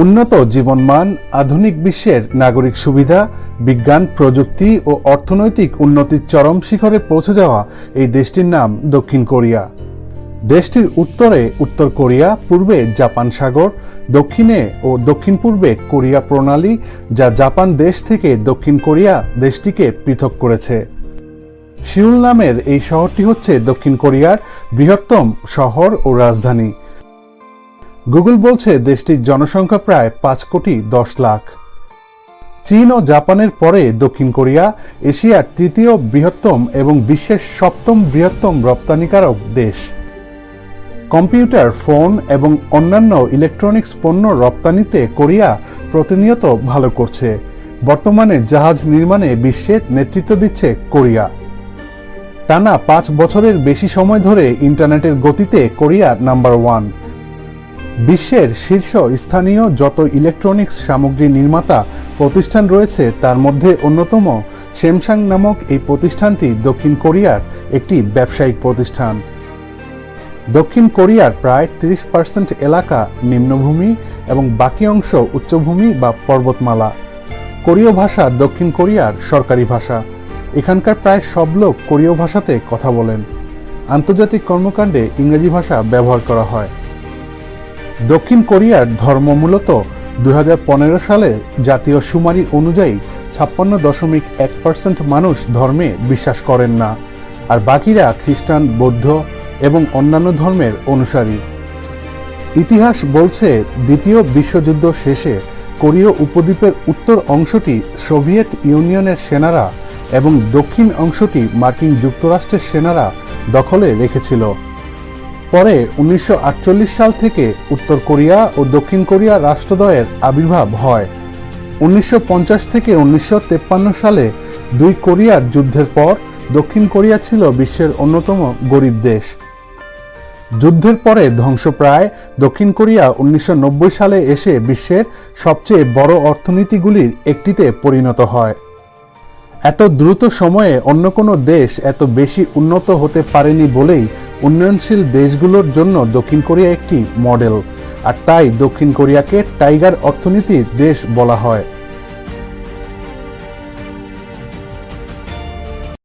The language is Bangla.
উন্নত জীবনমান, আধুনিক বিশ্বের নাগরিক সুবিধা, বিজ্ঞান, প্রযুক্তি ও অর্থনৈতিক উন্নতির চরম শিখরে পৌঁছে যাওয়া এই দেশটির নাম দক্ষিণ কোরিয়া। দেশটির উত্তরে উত্তর কোরিয়া, পূর্বে জাপান সাগর, দক্ষিণে ও দক্ষিণ পূর্বে কোরিয়া প্রণালী, যা জাপান দেশ থেকে দক্ষিণ কোরিয়া দেশটিকে পৃথক করেছে। সিউল নামের এই শহরটি হচ্ছে দক্ষিণ কোরিয়ার বৃহত্তম শহর ও রাজধানী। গুগল বলছে দেশটির জনসংখ্যা প্রায় 5,10,00,000। চীন ও জাপানের পরে দক্ষিণ কোরিয়া এশিয়ার তৃতীয় বৃহত্তম এবং বিশ্বের সপ্তম বৃহত্তম রপ্তানিকারক দেশ। কম্পিউটার, ফোন এবং অন্যান্য ইলেকট্রনিক্স পণ্য রপ্তানিতে কোরিয়া প্রতিনিয়ত ভালো করছে। বর্তমানে জাহাজ নির্মাণে বিশ্বের নেতৃত্ব দিচ্ছে কোরিয়া। টানা 5 বছরের বেশি সময় ধরে ইন্টারনেটের গতিতে কোরিয়া নাম্বার 1। বিশ্বের শীর্ষ স্থানীয় যত ইলেকট্রনিক্স সামগ্রী নির্মাতা প্রতিষ্ঠান রয়েছে তার মধ্যে অন্যতম স্যামসাং নামক এই প্রতিষ্ঠানটি দক্ষিণ কোরিয়ার একটি ব্যবসায়িক প্রতিষ্ঠান। দক্ষিণ কোরিয়ার প্রায় 30% এলাকা নিম্নভূমি এবং বাকি অংশ উচ্চভূমি বা পর্বতমালা। কোরীয় ভাষা দক্ষিণ কোরিয়ার সরকারি ভাষা। এখানকার প্রায় সব লোক কোরীয় ভাষাতে কথা বলেন। আন্তর্জাতিক কর্মকাণ্ডে ইংরেজি ভাষা ব্যবহার করা হয়। দক্ষিণ কোরিয়ার ধর্ম মূলত 2015 সালে জাতীয় শুমারি অনুযায়ী 56.1% মানুষ ধর্মে বিশ্বাস করেন না, আর বাকিরা খ্রিস্টান, বৌদ্ধ এবং অন্যান্য ধর্মের অনুসারী। ইতিহাস বলছে দ্বিতীয় বিশ্বযুদ্ধ শেষে কোরীয় উপদ্বীপের উত্তর অংশটি সোভিয়েত ইউনিয়নের সেনারা এবং দক্ষিণ অংশটি মার্কিন যুক্তরাষ্ট্রের সেনারা দখলে রেখেছিল। পরে 1948 সাল থেকে উত্তর কোরিয়া ও দক্ষিণ কোরিয়া রাষ্ট্রদ্বয়ের আবির্ভাব হয়। 1950 থেকে 1953 সালে দুই কোরিয়ার যুদ্ধের পর দক্ষিণ কোরিয়া ছিল বিশ্বের অন্যতম গরিব দেশ। যুদ্ধের পরে ধ্বংসপ্রায় দক্ষিণ কোরিয়া 1990 সালে এসে বিশ্বের সবচেয়ে বড় অর্থনীতিগুলির একটিতে পরিণত হয়। এত দ্রুত সময়ে অন্য কোনো দেশ এত বেশি উন্নত হতে পারেনি বলেই উন্নয়নশীল দেশগুলোর জন্য দক্ষিণ কোরিয়া একটি মডেল, আর তাই দক্ষিণ কোরিয়াকে টাইগার অর্থনীতির দেশ বলা হয়।